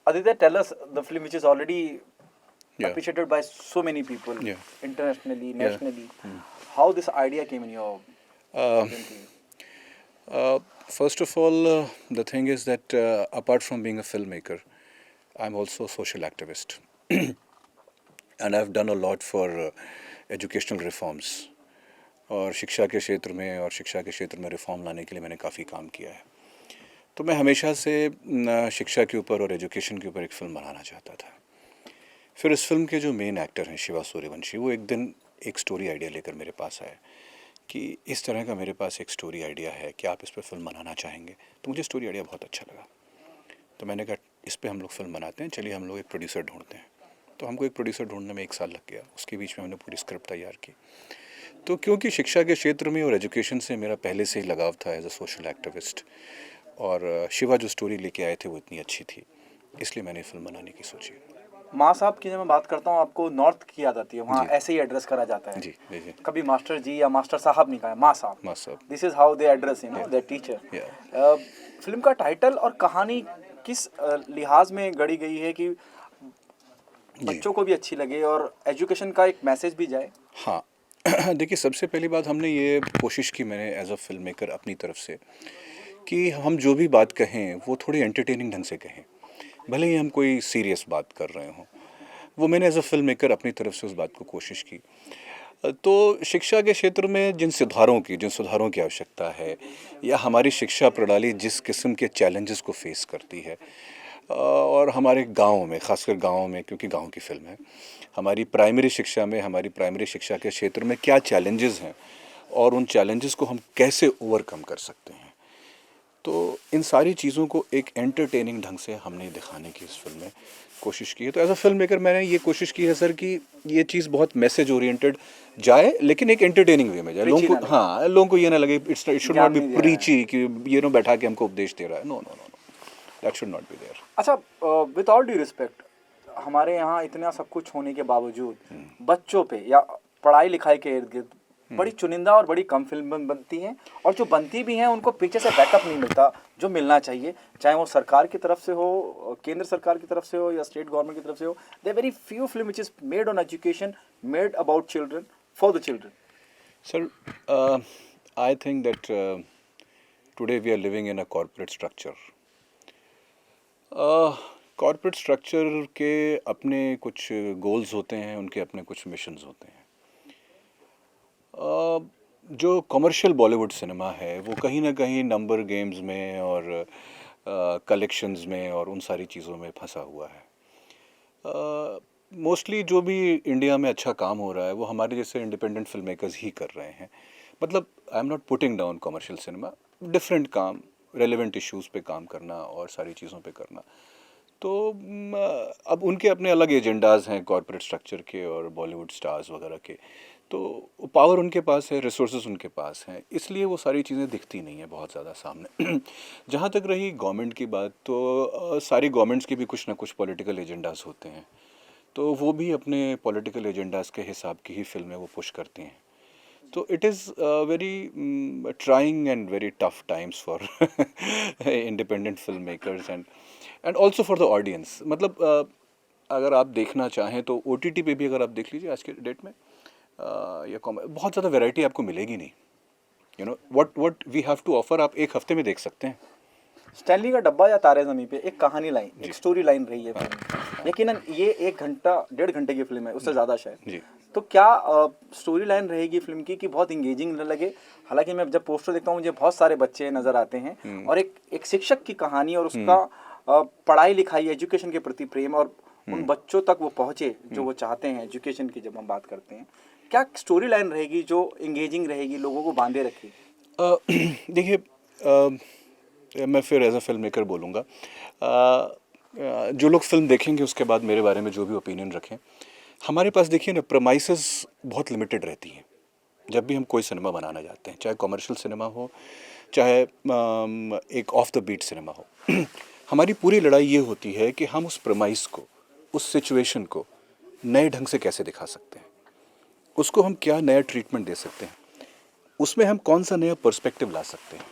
Aditya, tell us the film which is already Yeah. appreciated by so many people, Yeah. internationally, Yeah. nationally. How this idea came in your thinking? First of all, the thing is that apart from being a filmmaker, I'm also a social activist. And I've done a lot for educational reforms. और शिक्षा के क्षेत्र में reform लाने के लिए मैंने काफ़ी काम किया है. तो मैं हमेशा से शिक्षा के ऊपर और एजुकेशन के ऊपर एक फ़िल्म बनाना चाहता था. फिर इस फिल्म के जो मेन एक्टर हैं शिवा सूर्यवंशी, वो एक दिन एक स्टोरी आइडिया लेकर मेरे पास आए कि इस तरह का मेरे पास एक स्टोरी आइडिया है कि आप इस पर फिल्म बनाना चाहेंगे. तो मुझे स्टोरी आइडिया बहुत अच्छा लगा. तो मैंने कहा इस पर हम लोग फिल्म बनाते हैं, चलिए हम लोग एक प्रोड्यूसर ढूंढते हैं. तो हमको एक प्रोड्यूसर ढूंढने में 1 साल लग गया. उसके बीच में हमने पूरी स्क्रिप्ट तैयार की. तो क्योंकि शिक्षा के क्षेत्र में और एजुकेशन से मेरा पहले से ही लगाव था एज अ सोशल एक्टिविस्ट, और शिवा जो स्टोरी लेके आए थे वो इतनी अच्छी थी, इसलिए मैंने फिल्म बनाने की सोची. माँ साहब की जब मैं बात करता हूँ, आपको नॉर्थ की याद आती है, वहाँ जी. ऐसे ही एड्रेस करा जाता है. जी जी जी. कभी मास्टर जी या मास्टर साहब नहीं कहा है, माँ साहब. माँ साहब. This is how they address there teacher. Yeah. Film का टाइटल और कहानी किस लिहाज में गढ़ी गई है कि बच्चों को भी अच्छी लगे और एजुकेशन का एक मैसेज भी जाए? हाँ. देखिए, सबसे पहली बात हमने ये कोशिश की, मैंने एज अ फिल्म मेकर अपनी तरफ से, कि हम जो भी बात कहें वो थोड़ी एंटरटेनिंग ढंग से कहें, भले ही हम कोई सीरियस बात कर रहे हों. वो मैंने एज अ फिल्म मेकर अपनी तरफ से उस बात को कोशिश की. तो शिक्षा के क्षेत्र में जिन सुधारों की आवश्यकता है, या हमारी शिक्षा प्रणाली जिस किस्म के चैलेंजेस को फेस करती है, और हमारे गाँव में, ख़ासकर गाँव में, क्योंकि गाँव की फिल्म है, हमारी प्राइमरी शिक्षा के क्षेत्र में क्या चैलेंजेस हैं और उन चैलेंजेस को हम कैसे ओवरकम कर सकते हैं. तो इन सारी चीज़ों को एक एंटरटेनिंग ढंग से हमने दिखाने की इस फिल्म में कोशिश की है. तो एज अ फिल्म मेकर मैंने ये कोशिश की है सर कि ये चीज़ बहुत मैसेज ओरिएंटेड जाए, लेकिन एक एंटरटेनिंग वे में जाए. Preachy लोगों ना को, लगे. हाँ, लोगों को ये ना लगे इट शुड नॉट ज्ञान बी नहीं दे रहा है. प्रीची कि ये नो बैठा के हमको उपदेश दे रहा है. No no no no, that should not be there. अच्छा, विद ऑल ड्यू रिस्पेक्ट, हमारे यहाँ इतना सब कुछ होने के बावजूद बच्चों पे या पढ़ाई लिखाई के इर्द गिर्द बड़ी चुनिंदा और बड़ी कम फिल्म बनती हैं, और जो बनती भी हैं उनको पीछे से बैकअप नहीं मिलता जो मिलना चाहिए, चाहे वो सरकार की तरफ से हो, केंद्र सरकार की तरफ से हो या स्टेट गवर्नमेंट की तरफ से हो. There very few film which is made on education, made about children, for the children. Sir, I think that today we are living in a corporate structure. Corporate structure के अपने कुछ goals होते हैं, उनके अपने कुछ मिशंस होते हैं. जो कमर्शियल बॉलीवुड सिनेमा है वो कहीं ना कहीं नंबर गेम्स में और कलेक्शंस में और उन सारी चीज़ों में फंसा हुआ है. मोस्टली जो भी इंडिया में अच्छा काम हो रहा है वो हमारे जैसे इंडिपेंडेंट फिल्म मेकर्स ही कर रहे हैं. मतलब I am not putting down commercial cinema, different काम, रेलेवेंट इश्यूज़ पे काम करना और सारी चीज़ों पे करना. तो अब उनके अपने अलग एजेंडाज हैं कॉर्पोरेट स्ट्रक्चर के और बॉलीवुड स्टार्स वगैरह के. तो पावर उनके पास है, रिसोर्सेज उनके पास हैं, इसलिए वो सारी चीज़ें दिखती नहीं हैं बहुत ज़्यादा सामने. जहाँ तक रही गवर्नमेंट की बात, तो सारी गवर्नमेंट्स के भी कुछ ना कुछ पॉलिटिकल एजेंडाज होते हैं. तो वो भी अपने पॉलिटिकल एजेंडाज के हिसाब की ही फिल्में वो पुश करती हैं. तो it is very trying and very tough times for independent film makers and also for the audience. मतलब अगर आप देखना चाहें तो OTT पे भी अगर आप देख लीजिए आज के डेट में, या बहुत ज़्यादा वैरायटी आपको मिलेगी नहीं. You know what we have to offer आप एक हफ्ते में देख सकते हैं. स्टैनली का डब्बा या तारे ज़मीं पे एक कहानी लाइन, एक स्टोरी लाइन रही है फिल्म. यकीनन ये 1 घंटा 1.5 घंटे की फिल्म है, उससे ज़्यादा शायद. जी. तो क्या स्टोरी लाइन रहेगी फिल्म की कि बहुत इंगेजिंग न लगे? हालांकि मैं जब पोस्टर देखता हूँ मुझे बहुत सारे बच्चे नज़र आते हैं, और एक शिक्षक की कहानी और उसका पढ़ाई लिखाई, एजुकेशन के प्रति प्रेम, और उन बच्चों तक वो पहुँचे जो वो चाहते हैं एजुकेशन की. जब हम बात करते हैं, क्या स्टोरी लाइन रहेगी जो इंगेजिंग रहेगी, लोगों को बांधे रखेगी? देखिए, मैं फिर एज अ फिल्म मेकर बोलूँगा, जो लोग फिल्म देखेंगे उसके बाद मेरे बारे में जो भी ओपिनियन रखें, हमारे पास देखिए ना, प्रमाइसेस बहुत लिमिटेड रहती हैं जब भी हम कोई सिनेमा बनाना चाहते हैं, चाहे कमर्शियल सिनेमा हो, चाहे एक ऑफ द बीट सिनेमा हो. हमारी पूरी लड़ाई ये होती है कि हम उस प्रमाइस को, उस सिचुएशन को नए ढंग से कैसे दिखा सकते हैं, उसको हम क्या नया ट्रीटमेंट दे सकते हैं, उसमें हम कौन सा नया पर्सपेक्टिव ला सकते हैं.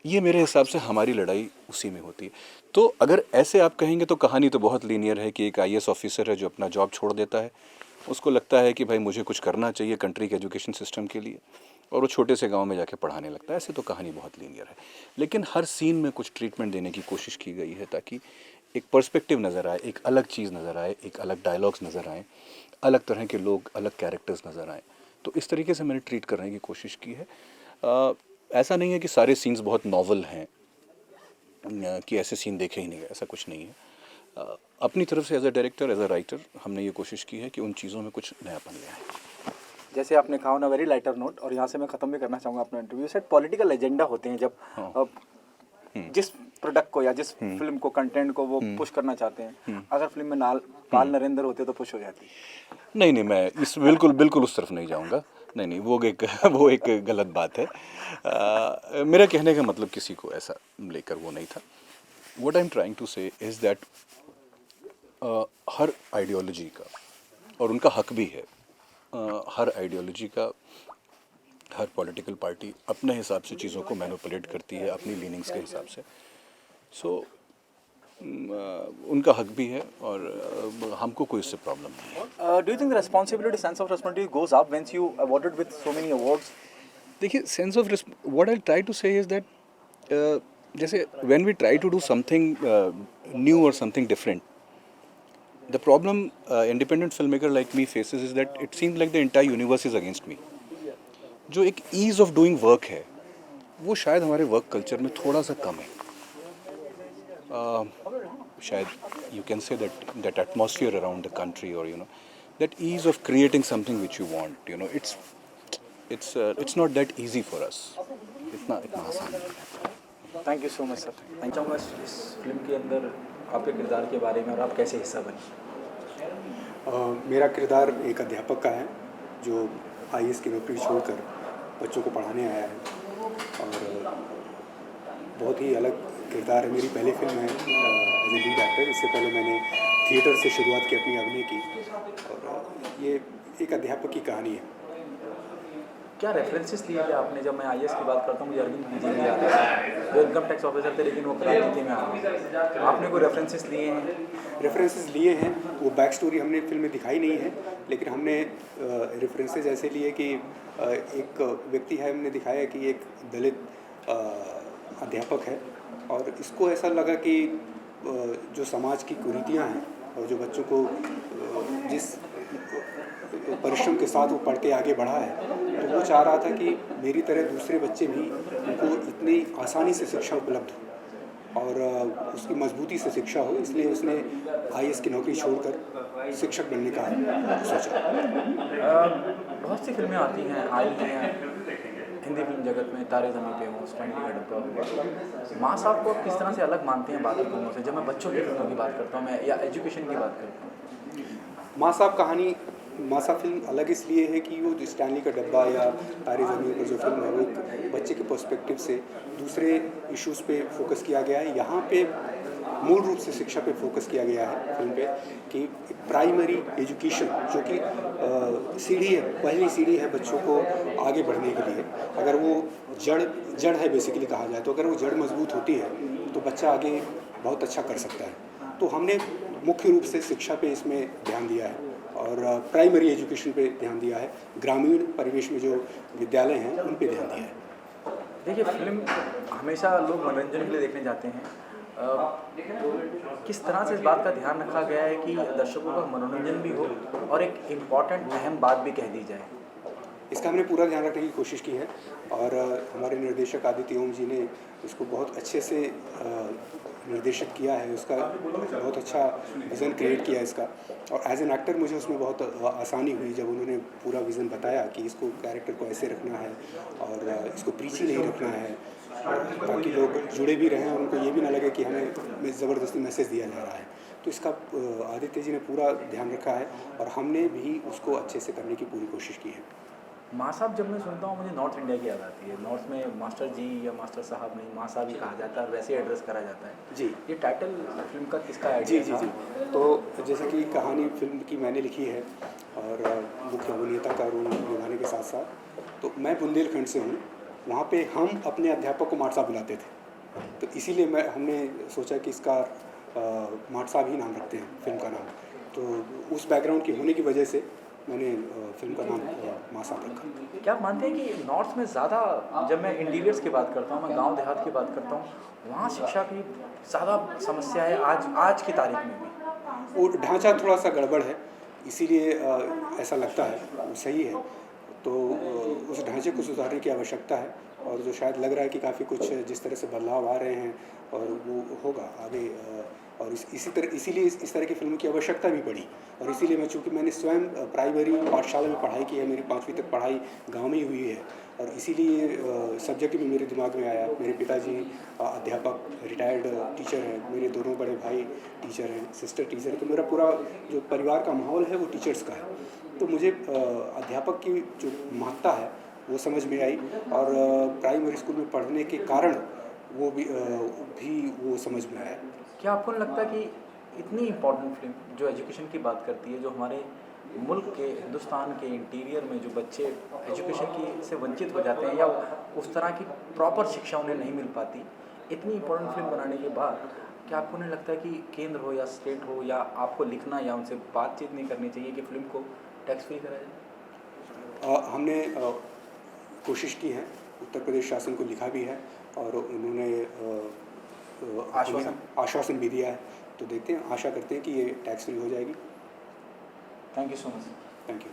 ये मेरे हिसाब से हमारी लड़ाई उसी में होती है। तो अगर ऐसे आप कहेंगे तो कहानी तो बहुत लीनियर है कि एक आईएएस ऑफिसर है जो अपना जॉब छोड़ देता है, उसको लगता है कि भाई मुझे कुछ करना चाहिए कंट्री के एजुकेशन सिस्टम के लिए, और वो छोटे से गांव में जाके पढ़ाने लगता है। ऐसे तो कहानी बहुत लीनियर है, लेकिन हर सीन में कुछ ट्रीटमेंट देने की कोशिश की गई है ताकि एक पर्सपेक्टिव नज़र आए, एक अलग चीज़ नज़र आए, एक अलग डायलॉग्स नज़र आए, अलग तरह के लोग, अलग कैरेक्टर्स नज़र आए। तो इस तरीके से मैंने ट्रीट करने की कोशिश की है। ऐसा नहीं है कि सारे सीन्स बहुत नॉवल हैं, कि ऐसे सीन देखे ही नहीं गए, ऐसा कुछ नहीं है। अपनी तरफ से as a director, as a writer, हमने ये कोशिश की है कि उन चीज़ों में कुछ नयापन ले आए। जैसे आपने कहा ना वेरी लाइटर नोट, और यहाँ से मैं ख़त्म भी करना चाहूँगा अपना इंटरव्यू सेट, पॉलिटिकल एजेंडा होते हैं जब हाँ। जिस प्रोडक्ट को या जिस फिल्म को, कंटेंट को वो पुश करना चाहते हैं, अगर फिल्म में पाल नरेंद्र होते तो पुश हो जाती। नहीं नहीं, मैं इस बिल्कुल बिल्कुल उस तरफ नहीं जाऊंगा। नहीं नहीं, वो एक गलत बात है। मेरा कहने का मतलब किसी को ऐसा लेकर वो नहीं था। What I am trying to say is that हर आइडियोलॉजी का, और उनका हक भी है, हर आइडियोलॉजी का, हर पॉलिटिकल पार्टी अपने हिसाब से चीज़ों को मैनिपुलेट करती है अपनी लीनिंग्स के हिसाब से। सो उनका हक भी है, और हमको कोई इससे प्रॉब्लम नहीं है। Do you think the responsibility, sense of responsibility goes up when you awarded with so many awards? देखिए, sense of what I try to say is that जैसे when we try to do something new और something different, the problem independent film maker like me faces is that it seems like the entire universe is against me. जो एक ease of doing work है, वो शायद हमारे work culture में थोड़ा सा कम है। शायद you can say that atmosphere around the country, और you know that ease of creating something which you want, you know it's not that easy for us. इतना इतना आसान नहीं है। Thank you so much sir. मैं चाहूँगा इस film के अंदर आपके किरदार के बारे में, और आप कैसे हिस्सा बने। मेरा किरदार एक अध्यापक का है जो आईएएस की नौकरी छोड़कर बच्चों को पढ़ाने आया है, और बहुत ही अलग किरदार है। मेरी पहली फिल्म है एज ए लीड एक्टर। इससे पहले मैंने थिएटर से शुरुआत की अपनी अभिनय की, और ये एक अध्यापक की कहानी है। क्या रेफरेंसेस लिए थे आपने? जब मैं आईएएस की बात करता हूँ मुझे अरविंद केजरीवाल याद आता है, जो इनकम टैक्स ऑफिसर थे लेकिन वो कराची में आ गए। आपने कोई रेफरेंसेस लिए हैं? रेफरेंसेस लिए हैं, वो बैक स्टोरी हमने फिल्म में दिखाई नहीं है, लेकिन हमने रेफरेंसेस ऐसे लिए कि एक व्यक्ति है, हमने दिखाया कि एक दलित अध्यापक है, और इसको ऐसा लगा कि जो समाज की कुरीतियाँ हैं और जो बच्चों को जिस परिश्रम के साथ वो पढ़ के आगे बढ़ा है, तो वो चाह रहा था कि मेरी तरह दूसरे बच्चे भी उनको इतनी आसानी से शिक्षा उपलब्ध हो और उसकी मजबूती से शिक्षा हो, इसलिए उसने आईएएस की नौकरी छोड़कर शिक्षक बनने का सोचा। बहुत सी फिल्में आती हैं, आई हैं हिंदी फिल्म जगत में, तारे ज़मीं पे हो, स्टैंडली का डब्बा हुआ। माँ साहब को आप किस तरह से अलग मानते हैं बाकी फिल्मों से? जब मैं बच्चों की फिल्मों की बात करता हूँ, मैं या एजुकेशन की बात करता हूँ। माँ साहब कहानी, माँ साहब फिल्म अलग इसलिए है कि वो जो स्टैनली का डब्बा या तारे ज़मीन पर जो फिल्म है, वो एक बच्चे के पर्सपेक्टिव से दूसरे इश्यूज़ पे फोकस किया गया है। यहाँ पे मूल रूप से शिक्षा पे फोकस किया गया है फिल्म पे, कि प्राइमरी एजुकेशन जो कि सीढ़ी है, पहली सीढ़ी है बच्चों को आगे बढ़ने के लिए। अगर वो जड़ है बेसिकली कहा जाए, तो अगर वो जड़ मजबूत होती है तो बच्चा आगे बहुत अच्छा कर सकता है। तो हमने मुख्य रूप से शिक्षा पे इसमें ध्यान दिया है और प्राइमरी एजुकेशन पे ध्यान दिया है। ग्रामीण परिवेश में जो विद्यालय हैं उन पे ध्यान दिया है। देखिए, फिल्म हमेशा लोग मनोरंजन के लिए देखने जाते हैं, किस तरह से इस बात का ध्यान रखा गया है कि दर्शकों का मनोरंजन भी हो और एक इम्पॉर्टेंट अहम बात भी कह दी जाए? इसका हमने पूरा ध्यान रखने की कोशिश की है, और हमारे निर्देशक आदित्य ओम जी ने इसको बहुत अच्छे से निर्देशित किया है। उसका बहुत अच्छा विज़न क्रिएट किया इसका, और एज एन एक्टर मुझे उसमें बहुत आसानी हुई जब उन्होंने पूरा विज़न बताया कि इसको कैरेक्टर को ऐसे रखना है और इसको प्रीची नहीं रखना है, ताकि लोग जुड़े भी रहें और उनको ये भी ना लगे कि हमें ज़बरदस्ती मैसेज दिया जा रहा है। तो इसका आदित्य जी ने पूरा ध्यान रखा है, और हमने भी उसको अच्छे से करने की पूरी कोशिश की है। माँ साहब जब मैं सुनता हूँ मुझे नॉर्थ इंडिया की याद आती है। नॉर्थ में मास्टर जी या मास्टर साहब नहीं, माँ साहब ही कहा जाता है, वैसे एड्रेस करा जाता है। जी, ये टाइटल फिल्म का किसका जी आइडिया जी था? जी। तो जैसे कि कहानी फिल्म की मैंने लिखी है, और मुख्य अभिनेता का रोल निभाने के साथ साथ, तो मैं बुंदेलखंड से हूँ। वहाँ पे हम अपने अध्यापक को माट साहब बुलाते थे। तो इसीलिए हमने सोचा कि इसका माट साहब ही नाम रखते हैं फिल्म का नाम। तो उस बैकग्राउंड की होने की वजह से मैंने फिल्म का नाम माँ साहब रखा। क्या आप मानते हैं कि नॉर्थ में ज़्यादा, जब मैं इंटीरियर्स की बात करता हूँ, मैं गांव देहात की बात करता हूँ, वहाँ शिक्षा की ज़्यादा समस्या है आज की तारीख में भी? वो ढांचा थोड़ा सा गड़बड़ है, इसीलिए ऐसा लगता है, वो सही है। तो उस ढांचे को सुधारने की आवश्यकता है, और जो शायद लग रहा है कि काफ़ी कुछ जिस तरह से बदलाव आ रहे हैं और वो होगा आगे। और इसीलिए इस तरह की फिल्मों की आवश्यकता भी पड़ी। और इसीलिए चूँकि मैंने स्वयं प्राइमरी पाठशाला में पढ़ाई की है, मेरी 5वीं तक पढ़ाई गांव में ही हुई है, और इसीलिए सब्जेक्ट भी मेरे दिमाग में आया। मेरे पिताजी अध्यापक रिटायर्ड टीचर हैं, मेरे दोनों बड़े भाई टीचर हैं, सिस्टर टीचर है, तो मेरा पूरा जो परिवार का माहौल है वो टीचर्स का है। तो मुझे अध्यापक की जो महत्ता है वो समझ में आई, और प्राइमरी स्कूल में पढ़ने के कारण वो भी वो समझ में आया। क्या आपको नहीं लगता कि इतनी इम्पोर्टेंट फिल्म जो एजुकेशन की बात करती है, जो हमारे मुल्क के, हिंदुस्तान के इंटीरियर में जो बच्चे एजुकेशन की से वंचित हो जाते हैं या उस तरह की प्रॉपर शिक्षा उन्हें नहीं मिल पाती, इतनी इम्पोर्टेंट फिल्म बनाने के बाद क्या आपको नहीं लगता कि केंद्र हो या स्टेट हो या आपको लिखना या उनसे बातचीत नहीं करनी चाहिए कि फिल्म को टैक्स फ्री करा जाए? हमने कोशिश की है, उत्तर प्रदेश शासन को लिखा भी है, और उन्होंने आश्वासन भी दिया है। तो देखते हैं, आशा करते हैं कि ये टैक्स फ्री हो जाएगी। Thank you so much. Thank you.